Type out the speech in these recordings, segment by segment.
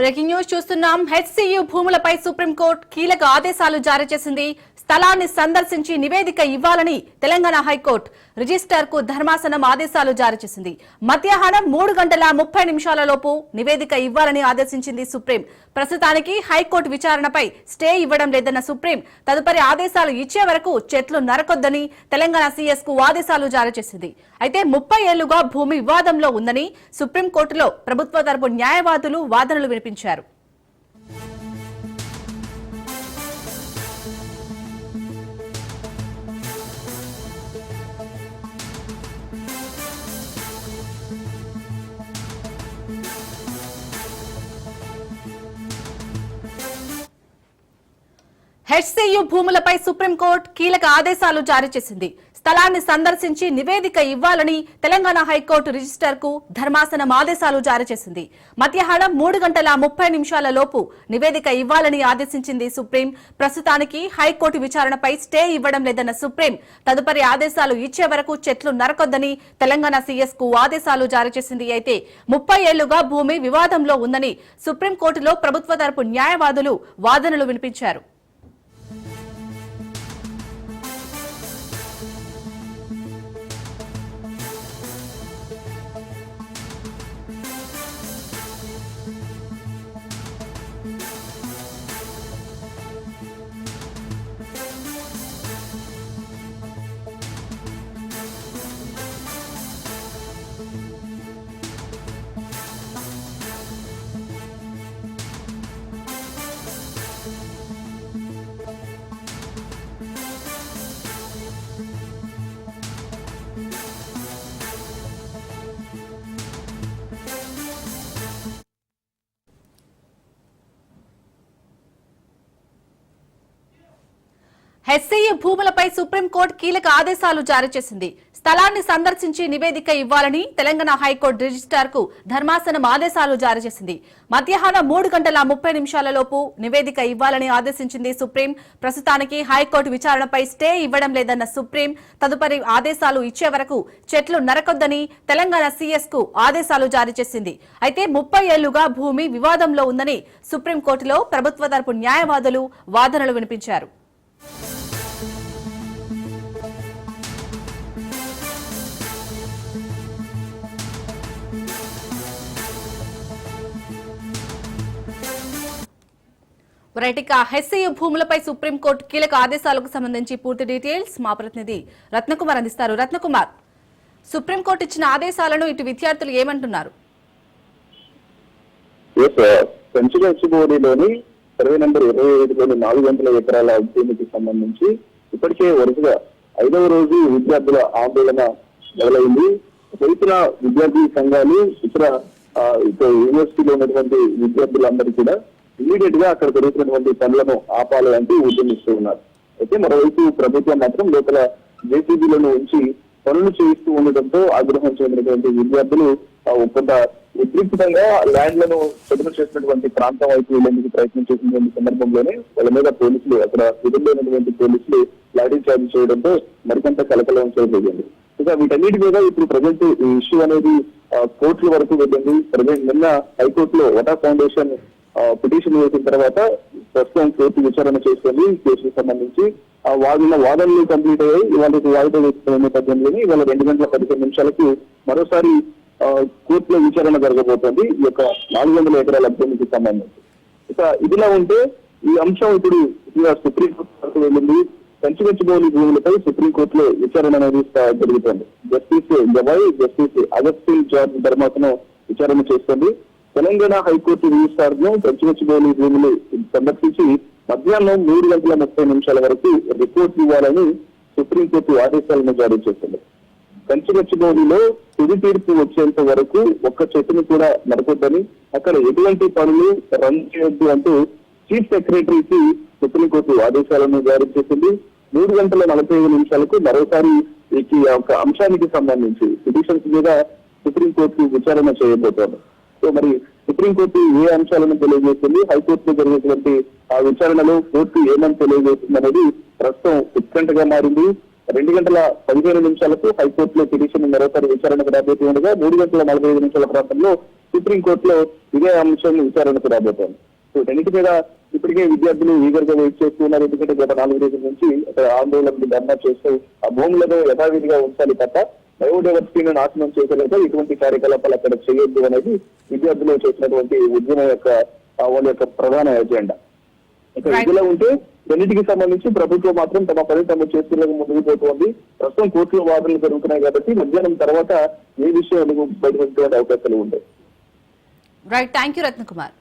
Breaking news చూస్తున్నాం. HCU భూములపై supreme court కీలక ఆదేశాలు జారీ చేసింది. స్థలాన్ని సందర్శించి నివేదిక ఇవ్వాలని తెలంగాణ హైకోర్టు రిజిస్టర్ కు ధర్మాసనం ఆదేశాలు జారీ చేసింది. మధ్యాహ్నం 3:30 నివేదిక ఇవ్వాలని ఆదేశించింది సుప్రీం. ప్రస్తుతానికి హైకోర్టు విచారణపై స్టే ఇవ్వడం లేదన్న సుప్రీం తదుపరి ఆదేశాలు ఇచ్చే వరకు చెట్లు నరకొద్దని తెలంగాణ సీఎస్ కు ఆదేశాలు జారీ చేసింది. అయితే 30 ఏళ్లుగా భూమి వివాదంలో ఉందని సుప్రీంకోర్టులో ప్రభుత్వ తరపు న్యాయవాదులు వాదనలు వినిపించారు. హెచ్సియు భూములపై సుప్రీంకోర్టు కీలక ఆదేశాలు జారీ చేసింది. స్థలాన్ని సందర్శించి నివేదిక ఇవ్వాలని తెలంగాణ హైకోర్టు రిజిస్టర్ కు ధర్మాసనం ఆదేశాలు జారీ చేసింది. మధ్యాహ్నం 3:30 నివేదిక ఇవ్వాలని ఆదేశించింది సుప్రీం. ప్రస్తుతానికి హైకోర్టు విచారణపై స్టే ఇవ్వడం లేదన్న సుప్రీం తదుపరి ఆదేశాలు ఇచ్చే వరకు చెట్లు నరకొద్దని తెలంగాణ సీఎస్ కు ఆదేశాలు జారీ చేసింది. అయితే 30 ఏళ్లుగా భూమి వివాదంలో ఉందని సుప్రీంకోర్టులో ప్రభుత్వ తరపు న్యాయవాదులు వాదనలు వినిపించారు. హెచ్సియు భూములపై సుప్రీంకోర్టు కీలక ఆదేశాలు జారీ చేసింది. స్థలాన్ని సందర్శించి నివేదిక ఇవ్వాలని తెలంగాణ హైకోర్టు రిజిస్టర్ కు ధర్మాసనం ఆదేశాలు జారీ చేసింది. మధ్యాహ్నం 3:30 నివేదిక ఇవ్వాలని ఆదేశించింది సుప్రీం. ప్రస్తుతానికి హైకోర్టు విచారణపై స్టే ఇవ్వడం లేదన్న సుప్రీం తదుపరి ఆదేశాలు ఇచ్చే వరకు చెట్లు నరకొద్దని తెలంగాణ సీఎస్ కు ఆదేశాలు జారీ చేసింది. అయితే 30 ఏళ్లుగా భూమి వివాదంలో ఉందని సుప్రీంకోర్టులో ప్రభుత్వ తరపు న్యాయవాదులు వాదనలు వినిపించారు. హెచ్సియు భూములపై సుప్రీంకోర్టు కీలక ఆదేశాలకు సంబంధించి పూర్తి డీటెయిల్స్ మా ప్రతినిధి రత్నకుమార్ అందిస్తారు. రత్నకుమార్, సుప్రీంకోర్టు ఇచ్చిన ఆదేశాలను ఇటు విద్యార్థులు ఏమంటున్నారు? పెంచులోని సర్వే నెంబర్ 25లోని 400 ఎకరాల భూమికి సంబంధించి ఇప్పటికే వరుసగా 5వ రోజు విద్యార్థుల ఆందోళన మొదలైంది. రైతుల విద్యార్థి సంఘాలు ఇతర యూనివర్సిటీలో ఉన్నటువంటి విద్యార్థులందరూ కూడా ఇమీడియట్ గా అక్కడ జరుగుతున్నటువంటి పనులను ఆపాలి అంటూ ఉద్యమిస్తూ ఉన్నారు. అయితే మరోవైపు ప్రభుత్వం మాత్రం లోపల జేసీబీలను ఉంచి పనులు చేయిస్తూ ఉండడంతో ఆగ్రహం చెందినటువంటి విద్యార్థులు కొంత ఉద్రిక్తంగా ల్యాండ్లను చదువు చేసినటువంటి ప్రాంతం వైపు వెళ్లేందుకు ప్రయత్నం చేసినటువంటి సందర్భంలోనే వాళ్ళ మీద పోలీసులు అక్కడ విధులైనటువంటి పోలీసులు లాఠీ చార్జ్ చేయడంతో మరికొంత కలకలం జరిగింది. ఇక వీటన్నిటి మీద ఇప్పుడు ప్రజెంట్ ఈ ఇష్యూ అనేది కోర్టుల వరకు వెళ్ళింది. ప్రజెంట్ నిన్న హైకోర్టులో వటా ఫౌండేషన్ పిటిషన్ వేసిన తర్వాత ప్రస్తుతం కోర్టు విచారణ చేస్తుంది. కేసుకు సంబంధించి వాదనలు కంప్లీట్ అయ్యాయి. ఇవాళ వాయిదా వేస్తున్న నేపథ్యంలోని ఇవాళ 2:15 మరోసారి కోర్టులో విచారణ జరగబోతోంది ఈ యొక్క 400 ఎకరాల భూమికి సంబంధించి. ఇక ఇదిలా ఉంటే ఈ అంశం ఇప్పుడు సుప్రీంకోర్టు వరకు వెళ్ళింది. పెంచుగచ్చిబౌలి భూములపై సుప్రీంకోర్టులో విచారణ అనేది జరుగుతోంది. Justice Gavai, justice Augustine George ధర్మాసనం విచారణ చేస్తుంది. తెలంగాణ హైకోర్టు రిజిస్ట్రార్ ను పెంచుగచ్చిబౌలి భూములు సందర్శించి మధ్యాహ్నం 3:30 వరకు రిపోర్ట్ ఇవ్వాలని సుప్రీంకోర్టు ఆదేశాలను జారీ చేసింది. పెంచుగచ్చిబౌలిలో తుది తీర్పు వచ్చేంత వరకు ఒక్క చెట్టును కూడా నరకొద్దని, అక్కడ ఎటువంటి పనులు రన్ చేయొద్దు అంటూ చీఫ్ సెక్రటరీకి సుప్రీంకోర్టు ఆదేశాలను జారీ చేసింది. 3:45 మరోసారి ఈ అంశానికి సంబంధించి పిటిషన్స్ మీద సుప్రీంకోర్టు విచారణ చేయబోతోంది. సో మరి సుప్రీంకోర్టు ఏ అంశాలను తెలియజేస్తుంది, హైకోర్టులో జరిగేటువంటి ఆ విచారణలో కోర్టు ఏమని తెలియజేస్తుంది అనేది ప్రస్తుతం ఉత్కంఠగా మారింది. 2:15 హైకోర్టులో పిటిషన్ మరోసారి విచారణకు రాబోతూ ఉండగా 3:45 ప్రాంతంలో సుప్రీంకోర్టులో ఇదే అంశం విచారణకు రాబోతోంది. సో వీటన్నిటి మీద ఇప్పటికే విద్యార్థులు ఈగర్గా వెయిట్ చేస్తున్నారు. ఎందుకంటే గత 4 రోజుల నుంచి ఆందోళనకు ధర్నా చేస్తూ ఆ భూములను యథావిధిగా ఉంచాలి తప్ప బయోడైవర్సిటీని నాశనం చేసేలాగా ఇటువంటి కార్యకలాపాలు అక్కడ చేయొద్దు అనేది విద్యార్థులు చేసినటువంటి ఉద్యమం యొక్క వాళ్ళ యొక్క ప్రధాన ఎజెండా. ఇక ఇదిలా ఉంటే రెండింటికి సంబంధించి ప్రభుత్వం మాత్రం తమ పని తమ చేతులకు ముందుకు పోతోంది. ప్రస్తుతం కోర్టులో వాదనలు జరుగుతున్నాయి కాబట్టి మధ్యాహ్నం తర్వాత ఏ విషయం బయటపడే అవకాశాలు ఉంటాయి. Right, thank you Ratnakumar.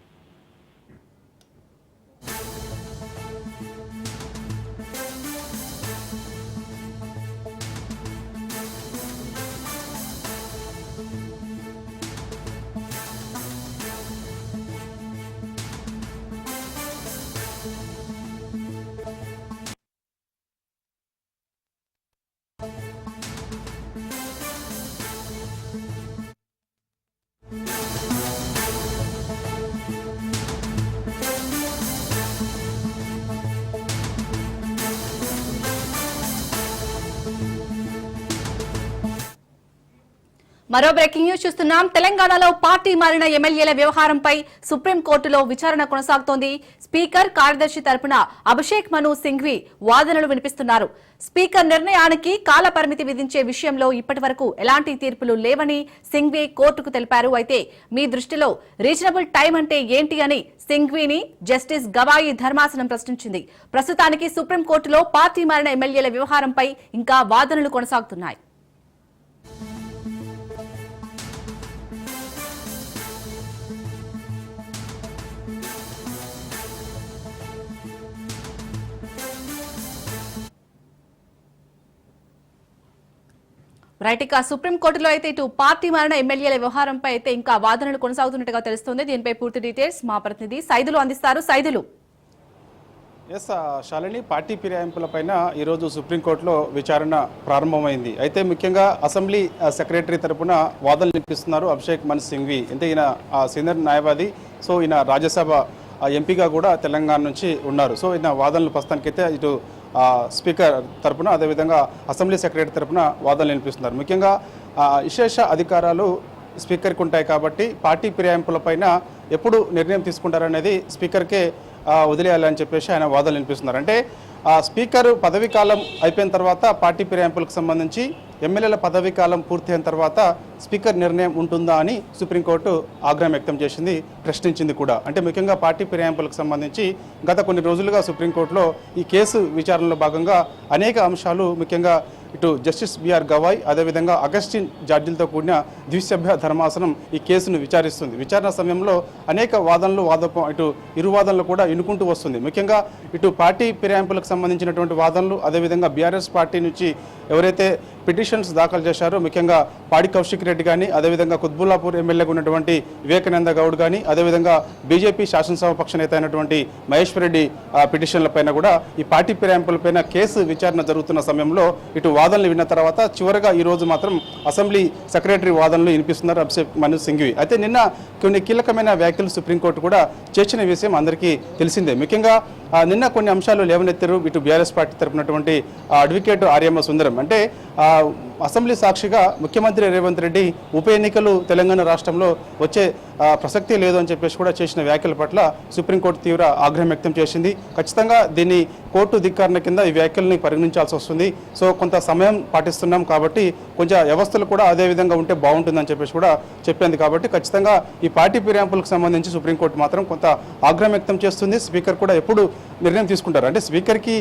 మరో బ్రేకింగ్ న్యూస్ చూస్తున్నాం. తెలంగాణలో పార్టీ మారిన ఎమ్మెల్యేల వ్యవహారంపై సుప్రీంకోర్టులో విచారణ కొనసాగుతోంది. స్పీకర్, కార్యదర్శి తరపున అభిషేక్ మను సింఘ్వి వాదనలు వినిపిస్తున్నారు. స్పీకర్ నిర్ణయానికి కాల పరిమితి విధించే విషయంలో ఇప్పటి వరకు ఎలాంటి తీర్పులు లేవని సింఘ్వి కోర్టుకు తెలిపారు. అయితే మీ దృష్టిలో రీజనబుల్ టైం అంటే ఏంటి అని సింఘ్విని జస్టిస్ గవాయి ధర్మాసనం ప్రశ్నించింది. ప్రస్తుతానికి సుప్రీంకోర్టులో పార్టీ మారిన ఎమ్మెల్యేల వ్యవహారంపై ఇంకా వాదనలు కొనసాగుతున్నాయి. రైట్, ఇక సుప్రీంకోర్టులో అయితే ఇటు పార్టీ మారిన ఎమ్మెల్యేల వ్యవహారంపై అయితే ఇంకా వాదనలు కొనసాగుతున్నట్టుగా తెలుస్తోంది. దీనిపై పూర్తి డీటెయిల్స్ మా ప్రతినిధి సైదులు అందిస్తారు. సైదులు. శాలిని, పార్టీ ఫిరాయింపులపైన ఈరోజు సుప్రీంకోర్టులో విచారణ ప్రారంభమైంది. అయితే ముఖ్యంగా అసెంబ్లీ సెక్రటరీ తరపున వాదనలు వినిపిస్తున్నారు అభిషేక్ మను సింఘ్వి. అంటే ఈయన సీనియర్ న్యాయవాది. సో ఈయన రాజ్యసభ ఎంపీగా కూడా తెలంగాణ నుంచి ఉన్నారు. సో ఈయన వాదనలు ప్రస్తుతానికైతే ఇటు స్పీకర్ తరపున అదేవిధంగా అసెంబ్లీ సెక్రటరీ తరపున వాదనలు వినిపిస్తున్నారు. ముఖ్యంగా విశేష అధికారాలు స్పీకర్కి ఉంటాయి కాబట్టి పార్టీ ఫిరాయింపులపైన ఎప్పుడు నిర్ణయం తీసుకుంటారనేది స్పీకర్కే వదిలేయాలని చెప్పేసి ఆయన వాదనలు వినిపిస్తున్నారు. అంటే స్పీకర్ పదవీ కాలం అయిపోయిన తర్వాత పార్టీ ఫిరాయింపులకు సంబంధించి ఎమ్మెల్యేల పదవీ కాలం పూర్తయిన తర్వాత స్పీకర్ నిర్ణయం ఉంటుందా అని సుప్రీంకోర్టు ఆగ్రహం వ్యక్తం చేసింది, ప్రశ్నించింది కూడా. అంటే ముఖ్యంగా పార్టీ ఫిరాయింపులకు సంబంధించి గత కొన్ని రోజులుగా సుప్రీంకోర్టులో ఈ కేసు విచారణలో భాగంగా అనేక అంశాలు, ముఖ్యంగా ఇటు జస్టిస్ బిఆర్ గవాయ్ అదేవిధంగా అగస్టిన్ జార్జిలతో కూడిన ద్విసభ్య ధర్మాసనం ఈ కేసును విచారిస్తుంది. విచారణ సమయంలో అనేక వాదనలు ఇటు ఇరు వాదనలు కూడా ఎన్నుకుంటూ వస్తుంది. ముఖ్యంగా ఇటు పార్టీ ఫిరాయింపులకు సంబంధించినటువంటి వాదనలు, అదేవిధంగా బీఆర్ఎస్ పార్టీ నుంచి ఎవరైతే పిటిషన్స్ దాఖలు చేశారో, ముఖ్యంగా పాడి కౌశిక్ రెడ్డి కానీ, అదేవిధంగా కుత్బుల్లాపూర్ ఎమ్మెల్యేగా ఉన్నటువంటి వివేకానంద గౌడ్ కానీ, అదేవిధంగా బీజేపీ శాసనసభ పక్ష నేత అయినటువంటి మహేశ్వర్ రెడ్డి పిటిషన్లపైన కూడా ఈ పార్టీ ఫిరాయింపులపైన కేసు విచారణ జరుగుతున్న సమయంలో ఇటు వాదనలు విన్న తర్వాత చివరగా ఈ రోజు మాత్రం అసెంబ్లీ సెక్రటరీ వాదనలు వినిపిస్తున్నారు అభిషేక్ మను సింఘ్వి. అయితే నిన్న కొన్ని కీలకమైన వ్యాఖ్యలు సుప్రీంకోర్టు కూడా చేసిన విషయం అందరికీ తెలిసిందే. ముఖ్యంగా నిన్న కొన్ని అంశాలు లేవనెత్తారు ఇటు బీఆర్ఎస్ పార్టీ తరపునటువంటి అడ్వకేట్ ఆర్యమ్మ సుందరం. అంటే అసెంబ్లీ సాక్షిగా ముఖ్యమంత్రి రేవంత్ రెడ్డి ఉప ఎన్నికలు తెలంగాణ రాష్ట్రంలో వచ్చే ప్రసక్తి లేదు అని చెప్పేసి కూడా చేసిన వ్యాఖ్యల పట్ల సుప్రీంకోర్టు తీవ్ర ఆగ్రహం వ్యక్తం చేసింది. ఖచ్చితంగా దీన్ని కోర్టు ధిక్కారణ కింద ఈ వ్యాఖ్యల్ని పరిగణించాల్సి వస్తుంది. సో కొంత సమయం పాటిస్తున్నాం కాబట్టి కొంచెం వ్యవస్థలు కూడా అదే విధంగా ఉంటే బాగుంటుందని చెప్పేసి కూడా చెప్పింది. కాబట్టి ఖచ్చితంగా ఈ పార్టీ ఫిరాయింపులకు సంబంధించి సుప్రీంకోర్టు మాత్రం కొంత ఆగ్రహం వ్యక్తం చేస్తుంది. స్పీకర్ కూడా ఎప్పుడు నిర్ణయం తీసుకుంటారు అంటే స్పీకర్కి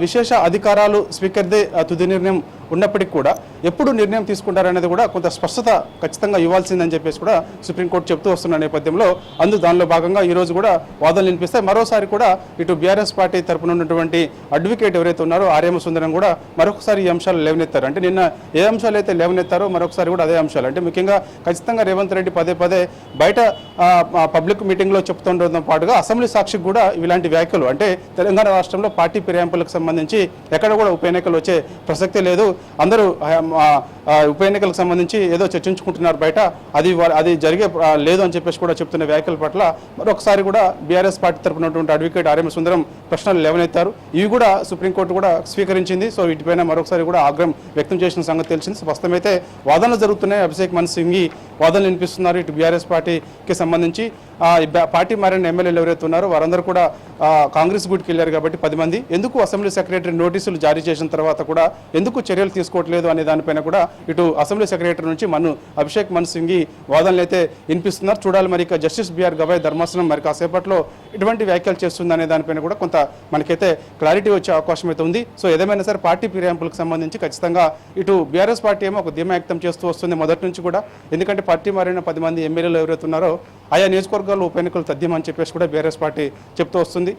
విశేష అధికారాలు స్పీకర్దే తుది నిర్ణయం ఉన్నప్పటికీ కూడా ఎప్పుడు నిర్ణయం తీసుకుంటారనేది కూడా కొంత స్పష్టత ఖచ్చితంగా ఇవ్వాల్సిందని చెప్పేసి కూడా సుప్రీంకోర్టు చెప్తూ వస్తున్న నేపథ్యంలో దానిలో భాగంగా ఈరోజు కూడా వాదనలు వినిపిస్తాయి. మరోసారి కూడా ఇటు బీఆర్ఎస్ పార్టీ తరపున ఉన్నటువంటి అడ్వకేట్ ఎవరైతే ఉన్నారో ఆర్యమ్మ సుందరం కూడా మరొకసారి ఈ అంశాలు లేవనెత్తారు. అంటే నిన్న ఏ అంశాలు అయితే లేవనెత్తారో మరొకసారి కూడా అదే అంశాలు. అంటే ముఖ్యంగా ఖచ్చితంగా రేవంత్ రెడ్డి పదే పదే బయట పబ్లిక్ మీటింగ్లో చెప్తుండడంతో పాటుగా అసెంబ్లీ సాక్షికి కూడా ఇలాంటి వ్యాఖ్యలు అంటే తెలంగాణ రాష్ట్రంలో పార్టీ ఫిరాయింపులకు ఎన్నికలకు సంబంధించి ఎక్కడ కూడా ఉప ఎన్నికలు వచ్చే ప్రసక్తే లేదు. అందరూ ఉప ఎన్నికలకు సంబంధించి ఏదో చర్చించుకుంటున్నారు బయట, అది జరిగే లేదు అని చెప్పేసి కూడా చెప్తున్న వ్యాఖ్యల పట్ల మరొకసారి కూడా బీఆర్ఎస్ పార్టీ తరపున అడ్వకేట్ ఆర్ఎం సుందరం ప్రశ్నలు లేవనెత్తారు. ఇవి కూడా సుప్రీంకోర్టు కూడా స్వీకరించింది. సో వీటిపైన మరొకసారి కూడా ఆగ్రహం వ్యక్తం చేసిన సంగతి తెలిసింది. స్పష్టమైతే వాదనలు జరుగుతున్నాయి. అభిషేక్ మను సింఘవి వాదనలు వినిపిస్తున్నారు. ఇటు బీఆర్ఎస్ పార్టీకి సంబంధించి పార్టీ మారిన ఎమ్మెల్యేలు ఎవరైతే ఉన్నారో వారందరూ కూడా కాంగ్రెస్ గూటికి వెళ్ళారు కాబట్టి 10 మంది ఎందుకు అసెంబ్లీ సెక్రటరీ నోటీసులు జారీ చేసిన తర్వాత కూడా ఎందుకు చర్యలు తీసుకోవట్లేదు అనే దానిపైన కూడా ఇటు అసెంబ్లీ సెక్రటరీ నుంచి అభిషేక్ మను సింఘవి వాదనలు అయితే వినిపిస్తున్నారు. చూడాలి మరి ఇక జస్టిస్ బిఆర్ గవాయ్ ధర్మాసనం మరి కాసేపట్లో ఇటువంటి వ్యాఖ్యలు చేస్తుంది అనే దానిపైన కూడా కొంత మనకైతే క్లారిటీ వచ్చే అవకాశం అయితే ఉంది. సో ఏదేమైనా సరే పార్టీ ఫిరాయింపులకు సంబంధించి ఖచ్చితంగా ఇటు బీఆర్ఎస్ పార్టీ ఏమో ఒక ధీమా వ్యక్తం చేస్తూ వస్తుంది మొదటి నుంచి కూడా. ఎందుకంటే పార్టీ మారిన 10 మంది ఎమ్మెల్యేలు ఎవరైతే ఉన్నారో ఆయా నియోజకవర్గాల్లో ఉప ఎన్నికలు తథ్యమని చెప్పేసి కూడా బీఆర్ఎస్ పార్టీ చెప్తూ వస్తుంది.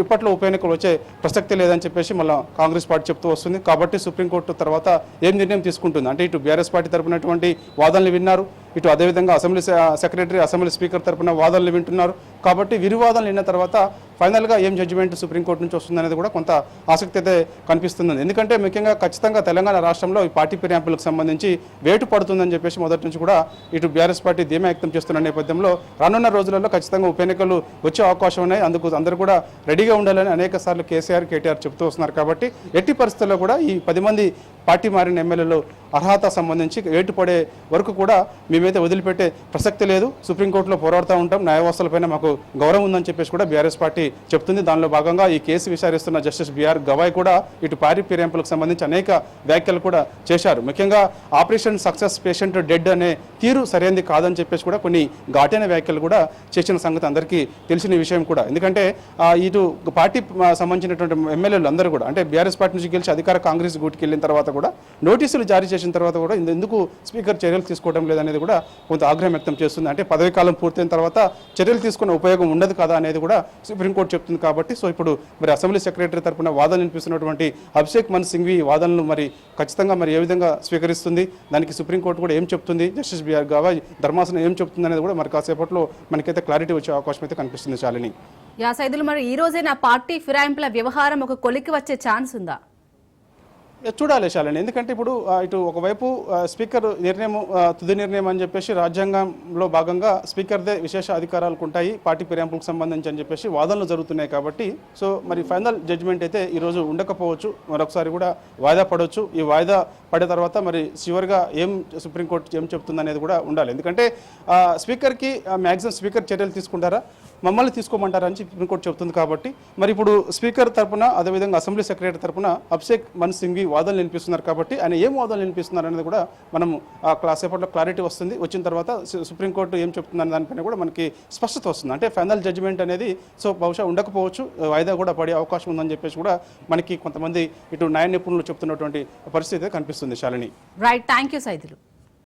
ఇప్పట్లో ఉప ఎన్నికలు వచ్చే ప్రసక్తి లేదని చెప్పేసి మళ్ళీ కాంగ్రెస్ పార్టీ చెప్తూ వస్తుంది. కాబట్టి సుప్రీంకోర్టు తర్వాత ఏం నిర్ణయం తీసుకుంటుంది అంటే ఇటు బీఆర్ఎస్ పార్టీ తరపునటువంటి వాదనలు విన్నారు, ఇటు అదేవిధంగా అసెంబ్లీ సెక్రటరీ అసెంబ్లీ స్పీకర్ తరపున వాదనలు వింటున్నారు. కాబట్టి వీరి వాదనలు విన్న తర్వాత ఫైనల్గా ఏం జడ్జిమెంట్ సుప్రీంకోర్టు నుంచి వస్తుందనేది కూడా కొంత ఆసక్తి అయితే కనిపిస్తుంది. ఎందుకంటే ముఖ్యంగా ఖచ్చితంగా తెలంగాణ రాష్ట్రంలో ఈ పార్టీ ఫిరాయింపులకు సంబంధించి వేటు పడుతుందని చెప్పేసి మొదటి నుంచి కూడా ఇటు బీఆర్ఎస్ పార్టీ ధీమా వ్యక్తం చేస్తున్న నేపథ్యంలో రానున్న రోజులలో ఖచ్చితంగా ఉప ఎన్నికలు వచ్చే అవకాశం ఉన్నాయి. అందుకు అందరూ కూడా రెడీగా ఉండాలని అనేక సార్లు కేటీఆర్ చెప్తూ వస్తున్నారు. కాబట్టి ఎట్టి పరిస్థితుల్లో కూడా ఈ 10 మంది పార్టీ మారిన ఎమ్మెల్యేలు అర్హత సంబంధించి వేటు పడే వరకు కూడా మేమైతే వదిలిపెట్టే ప్రసక్తి లేదు. సుప్రీంకోర్టులో పోరాడుతూ ఉంటాం, న్యాయ వ్యవస్థలపైన మాకు గౌరవం ఉందని చెప్పేసి కూడా బీఆర్ఎస్ పార్టీ చెప్తుంది. దానిలో భాగంగా ఈ కేసు విచారిస్తున్న జస్టిస్ బిఆర్ గవాయ్ కూడా ఇటు పార్టీ ఫిరాయింపులకు సంబంధించి అనేక వ్యాఖ్యలు కూడా చేశారు. ముఖ్యంగా ఆపరేషన్ సక్సెస్ పేషెంట్ డెడ్ అనే తీరు సరైనది కాదని చెప్పేసి కూడా కొన్ని ఘాటైన వ్యాఖ్యలు కూడా చేసిన సంగతి అందరికీ తెలిసిన విషయం కూడా. ఎందుకంటే ఇటు పార్టీ సంబంధించినటువంటి ఎమ్మెల్యేలు అందరూ కూడా అంటే బీఆర్ఎస్ పార్టీ నుంచి గెలిచి అధికార కాంగ్రెస్ గూటికి వెళ్ళిన తర్వాత కూడా నోటీసులు జారీ చేసిన తర్వాత కూడా ఎందుకు స్పీకర్ చర్యలు తీసుకోవడం లేదనేది కూడా కొంత ఆగ్రహం వ్యక్తం చేస్తుంది. అంటే పదవి కాలం పూర్తయిన తర్వాత చర్యలు తీసుకునే ఉపయోగం ఉండదు కదా అనేది కూడా సుప్రీంకోర్టు చెప్తుంది. కాబట్టి సో ఇప్పుడు మరి అసెంబ్లీ సెక్రటరీ తరపున వాదనలు వినిపిస్తున్నటువంటి అభిషేక్ మను సింఘవి వాదనలు మరి ఖచ్చితంగా మరి ఏ విధంగా స్వీకరిస్తుంది, దానికి సుప్రీంకోర్టు కూడా ఏం చెప్తుంది, జస్టిస్ బిఆర్ గవాయ్ ధర్మాసనం ఏం చెప్తుంది అనేది కూడా మరి కాసేపట్లో మనకైతే క్లారిటీ వచ్చే అవకాశం అయితే కనిపిస్తుంది. శాలిని సైదులు మరి ఈ రోజే నా పార్టీ ఫిరాయింపుల వ్యవహారం ఒక కొలికి వచ్చే ఛాన్స్ ఉందా? చూడాలి శాలిని. ఎందుకంటే ఇప్పుడు ఇటు ఒకవైపు స్పీకర్ నిర్ణయం తుది నిర్ణయం అని చెప్పేసి రాజ్యాంగంలో భాగంగా స్పీకర్దే విశేష అధికారాలకు ఉంటాయి పార్టీ ఫిరాయింపులకు సంబంధించి అని చెప్పేసి వాదనలు జరుగుతున్నాయి. కాబట్టి సో మరి ఫైనల్ జడ్జిమెంట్ అయితే ఈరోజు ఉండకపోవచ్చు, మరొకసారి కూడా వాయిదా పడవచ్చు. ఈ వాయిదా పడే తర్వాత మరి చివరిగా సుప్రీంకోర్టు ఏం చెప్తుంది అనేది కూడా ఉండాలి. ఎందుకంటే స్పీకర్కి మ్యాక్సిమం స్పీకర్ చర్యలు తీసుకుంటారా, మమ్మల్ని తీసుకోమంటారా అని సుప్రీంకోర్టు చెప్తుంది. కాబట్టి మరి ఇప్పుడు స్పీకర్ తరపున అదేవిధంగా అసెంబ్లీ సెక్రటరీ తరపున అభిషేక్ మను సింఘవి వాదనలు వినిపిస్తున్నారు. కాబట్టి ఆయన ఏం వాదనలు వినిపిస్తున్నారు అనేది కూడా మనం సేపట్లో క్లారిటీ వస్తుంది. వచ్చిన తర్వాత సుప్రీంకోర్టు ఏం చెప్తుందనే దానిపైన కూడా మనకి స్పష్టత వస్తుంది. అంటే ఫైనల్ జడ్జిమెంట్ అనేది సో బహుశా ఉండకపోవచ్చు, వాయిదా కూడా పడే అవకాశం ఉందని చెప్పేసి కూడా మనకి కొంతమంది ఇటు న్యాయ నిపుణులు చెప్తున్నటువంటి పరిస్థితి కనిపిస్తుంది. Shalini right, thank you Saidulu.